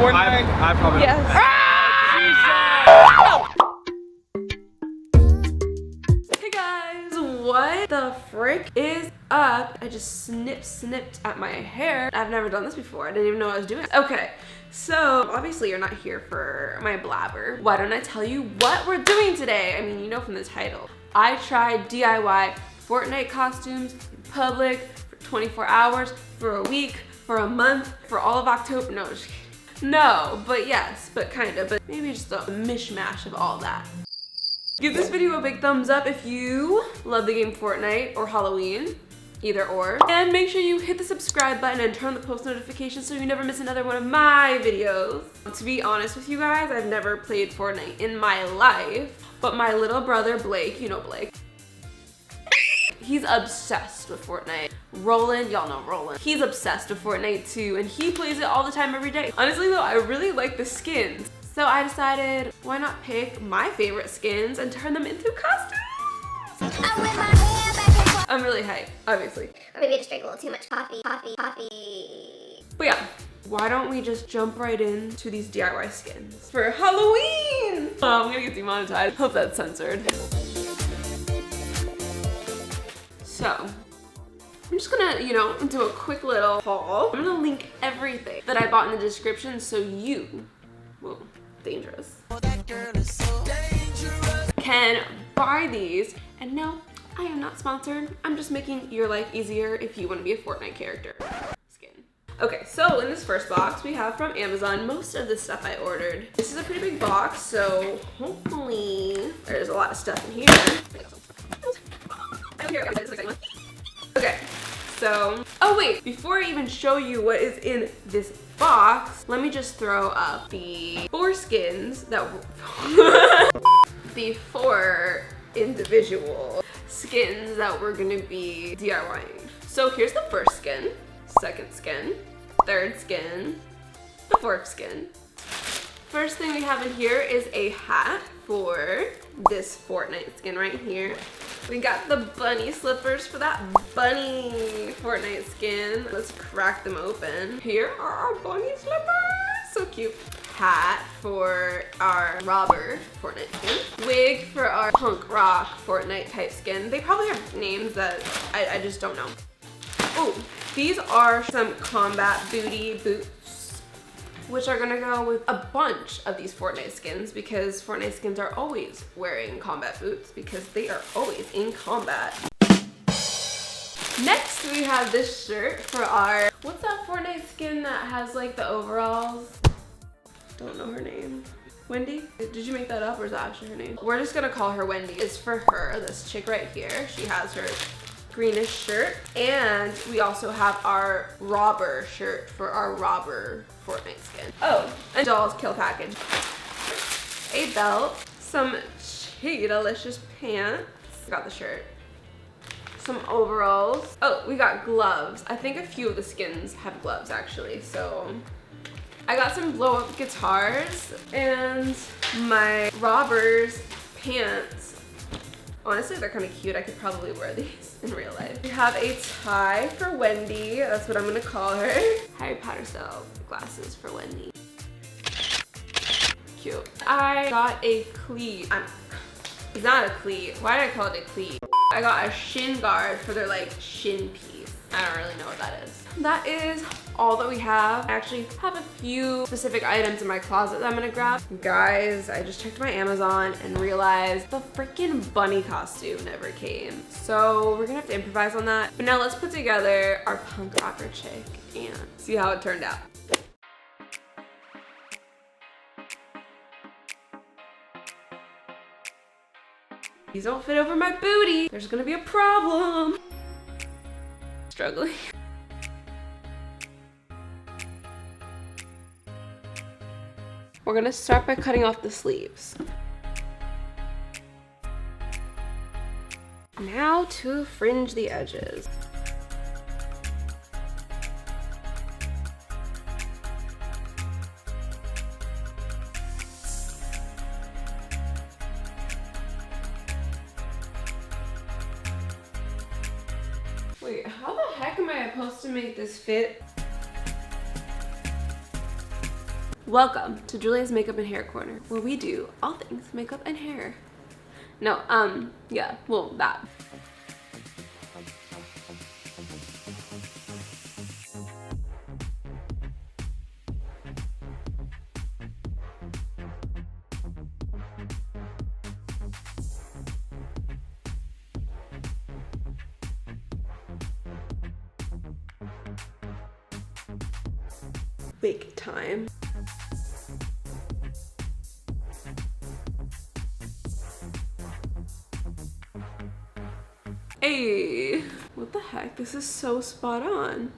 Fortnite? I probably. Yes. Hey guys, what the frick is up? I just snipped at my hair. I've never done this before. I didn't even know what I was doing. Okay, so obviously you're not here for my blabber. Why don't I tell you what we're doing today? I mean, you know from the title. I tried DIY Fortnite costumes in public for 24 hours, for a week, for a month, for all of October. No, just kidding. No, but yes, but kind of, but maybe just a mishmash of all that. Give this video a big thumbs up if you love the game Fortnite or Halloween, either or. And make sure you hit the subscribe button and turn on the post notifications so you never miss another one of my videos. To be honest with you guys, I've never played Fortnite in my life, but my little brother Blake, you know Blake, he's obsessed with Fortnite. Roland, y'all know Roland. He's obsessed with Fortnite too, and he plays it all the time every day. Honestly though, I really like the skins. So I decided, why not pick my favorite skins and turn them into costumes? I'm really hyped, obviously. Or maybe I just drank a little too much coffee. But yeah, why don't we just jump right into these DIY skins for Halloween? Oh, I'm gonna get demonetized. Hope that's censored. So, I'm just gonna, do a quick little haul. I'm gonna link everything that I bought in the description so you, whoa, dangerous, can buy these. And no, I am not sponsored. I'm just making your life easier if you want to be a Fortnite character. Skin. Okay, so in this first box we have from Amazon most of the stuff I ordered. This is a pretty big box, so hopefully there's a lot of stuff in here. Okay, so, oh wait, before I even show you what is in this box, let me just throw up the 4 skins that the 4 individual skins that we're gonna be DIYing. So here's the first skin, second skin, third skin, the 4th skin. First thing we have in here is a hat for this Fortnite skin right here. We got the bunny slippers for that bunny Fortnite skin. Let's crack them open. Here are our bunny slippers. So cute. Hat for our robber Fortnite skin. Wig for our punk rock Fortnite type skin. They probably have names that I just don't know. Oh, these are some combat booty boots, which are gonna go with a bunch of these Fortnite skins because Fortnite skins are always wearing combat boots because they are always in combat. Next we have this shirt for our, what's that Fortnite skin that has like the overalls? Don't know her name. Wendy? Did you make that up or is that actually her name? We're just gonna call her Wendy. It's for her, this chick right here. She has her greenish shirt, and we also have our robber shirt for our robber Fortnite skin. Oh, and doll's kill package. A belt, some delicious pants. Got the shirt. Some overalls. Oh, we got gloves. I think a few of the skins have gloves actually, so I got some blow up guitars and my robber's pants. Honestly, they're kind of cute. I could probably wear these in real life. We have a tie for Wendy. That's what I'm gonna call her. Harry Potter style glasses for Wendy. Cute. I got a cleat. It's not a cleat. Why did I call it a cleat? I got a shin guard for their like shin piece. I don't really know what that is. That is all that we have. I actually have a few specific items in my closet that I'm gonna grab. Guys, I just checked my Amazon and realized the freaking bunny costume never came. So we're gonna have to improvise on that. But now let's put together our punk rocker chick and see how it turned out. These don't fit over my booty. There's gonna be a problem. Struggling. We're gonna start by cutting off the sleeves. Now to fringe the edges. Wait, how the heck am I supposed to make this fit? Welcome to Julia's Makeup and Hair Corner, where we do all things makeup and hair. No, yeah, well, that. Bake time. Hey, what the heck? This is so spot on.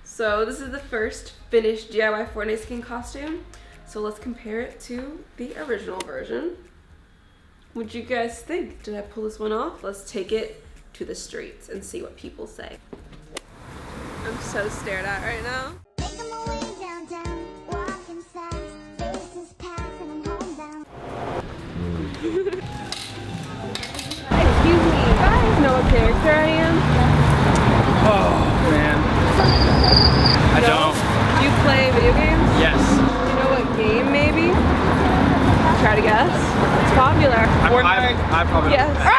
So this is the first finished DIY Fortnite skin costume. So let's compare it to the original version. What'd you guys think? Did I pull this one off? Let's take it to the streets and see what people say. I'm so stared at right now. Excuse me, you guys know what character I am? Oh, man. I don't. Do you play video games? Yes. You know what game, maybe? Try to guess. It's popular. Fortnite. I probably Yes.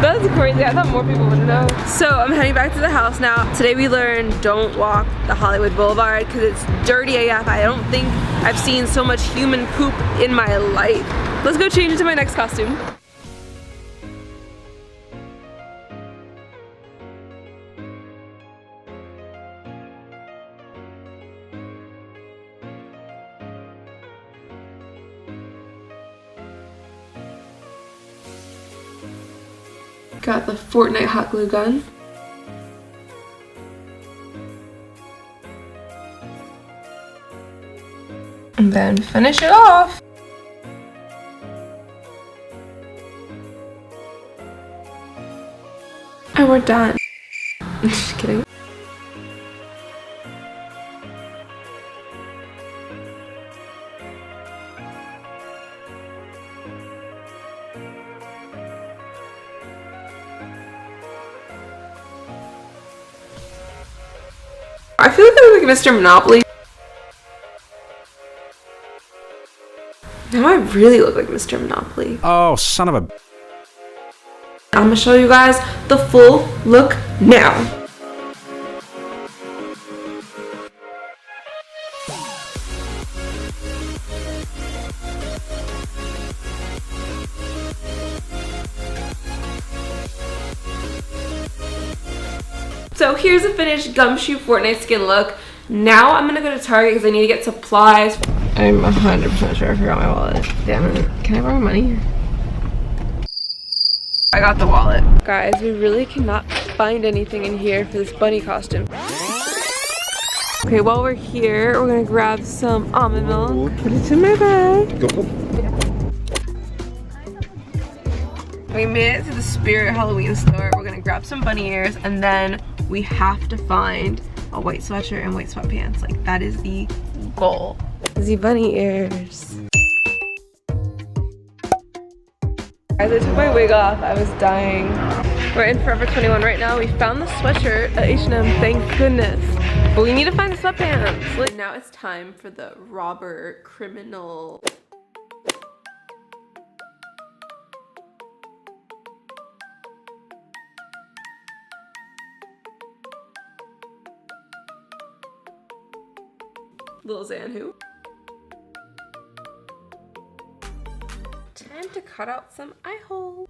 That's crazy. I thought more people would know. So I'm heading back to the house now. Today we learned don't walk the Hollywood Boulevard because it's dirty AF. I don't think I've seen so much human poop in my life. Let's go change into my next costume. Got the Fortnite hot glue gun. And then finish it off. And we're done. Just kidding. I feel like I look like Mr. Monopoly. Now I really look like Mr. Monopoly. Oh, son of a... I'm gonna show you guys the full look now. So here's a finished Gumshoe Fortnite skin look. Now I'm gonna go to Target because I need to get supplies. I'm 100% sure I forgot my wallet. Damn it. Can I borrow money? I got the wallet. Guys, we really cannot find anything in here for this bunny costume. Okay, while we're here, we're gonna grab some almond milk. Put it in my bag. We made it to the Spirit Halloween store. We're gonna grab some bunny ears and then we have to find a white sweatshirt and white sweatpants. Like, that is the goal. The bunny ears. Guys, I took my wig off. I was dying. We're in Forever 21 right now. We found the sweatshirt at H&M, thank goodness. But we need to find the sweatpants. Like, now it's time for the robber criminal. Lil Xan who? Time to cut out some eye holes.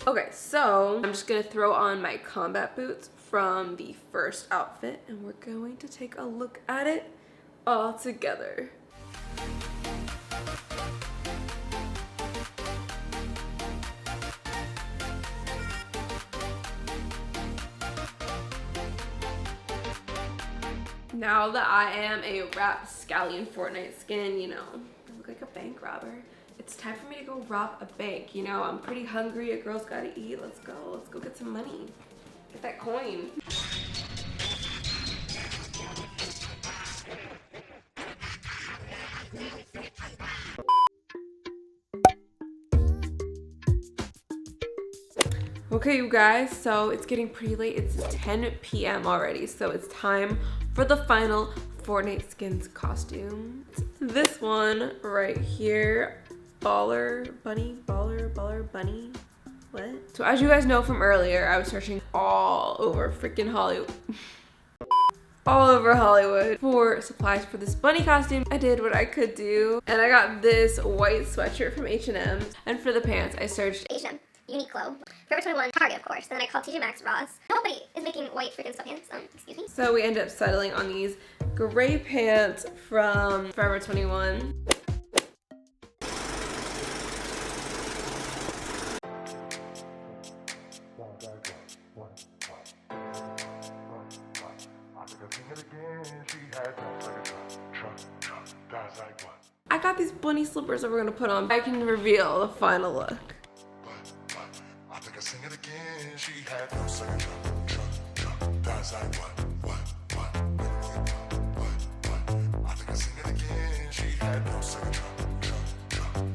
Okay, so I'm just gonna throw on my combat boots from the first outfit and we're going to take a look at it all together. Now that I am a Rapscallion Fortnite skin, you know, I look like a bank robber. It's time for me to go rob a bank. You know, I'm pretty hungry. A girl's gotta eat. Let's go get some money. Get that coin. Okay, you guys, so it's getting pretty late. It's 10 p.m. already, so it's time for the final Fortnite skins costume. This one right here, Brawler Bunny, Brawler Bunny. What? So as you guys know from earlier, I was searching all over freaking Hollywood. All over Hollywood for supplies for this bunny costume. I did what I could do, and I got this white sweatshirt from H&M. And for the pants, I searched H&M, Uniqlo, Forever 21, Target, of course. And then I called TJ Maxx, Ross. Nobody is making white freaking sweatpants. Excuse me. So we ended up settling on these gray pants from Forever 21. I got these bunny slippers that we're gonna put on. I can reveal the final look. I think I sing it again. She had no second that's like what? I think I sing it again. She had no second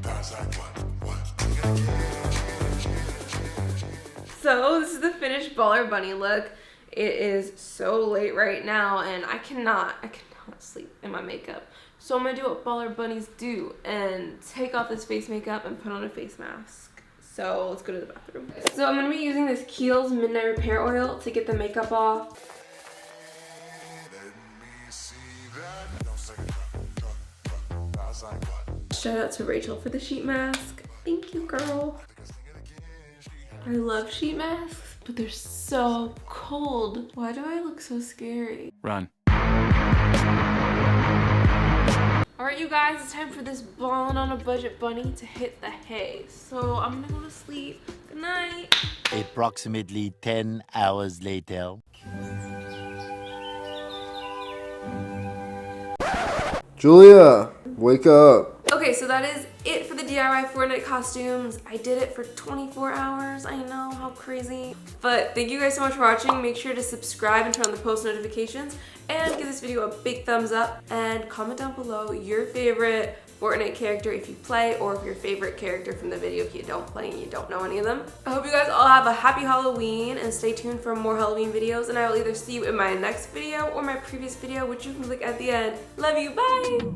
that's like what? Sing it again. So this is the finished Brawler Bunny look. It is so late right now, and I cannot sleep in my makeup. So I'm gonna do what Brawler Bunnies do and take off this face makeup and put on a face mask. So let's go to the bathroom. So I'm gonna be using this Kiehl's Midnight Repair Oil to get the makeup off. Shout out to Rachel for the sheet mask. Thank you, girl. I love sheet masks, but they're so cold. Why do I look so scary? Run. Alright, you guys, it's time for this ballin' on a budget bunny to hit the hay. So I'm gonna go to sleep. Good night. Approximately 10 hours later. Julia, wake up. Okay, so that is it for the DIY Fortnite costumes. I did it for 24 hours. I know, how crazy. But thank you guys so much for watching. Make sure to subscribe and turn on the post notifications. And give this video a big thumbs up. And comment down below your favorite Fortnite character if you play, or if your favorite character from the video if you don't play and you don't know any of them. I hope you guys all have a happy Halloween, and stay tuned for more Halloween videos. And I will either see you in my next video or my previous video, which you can click at the end. Love you, bye!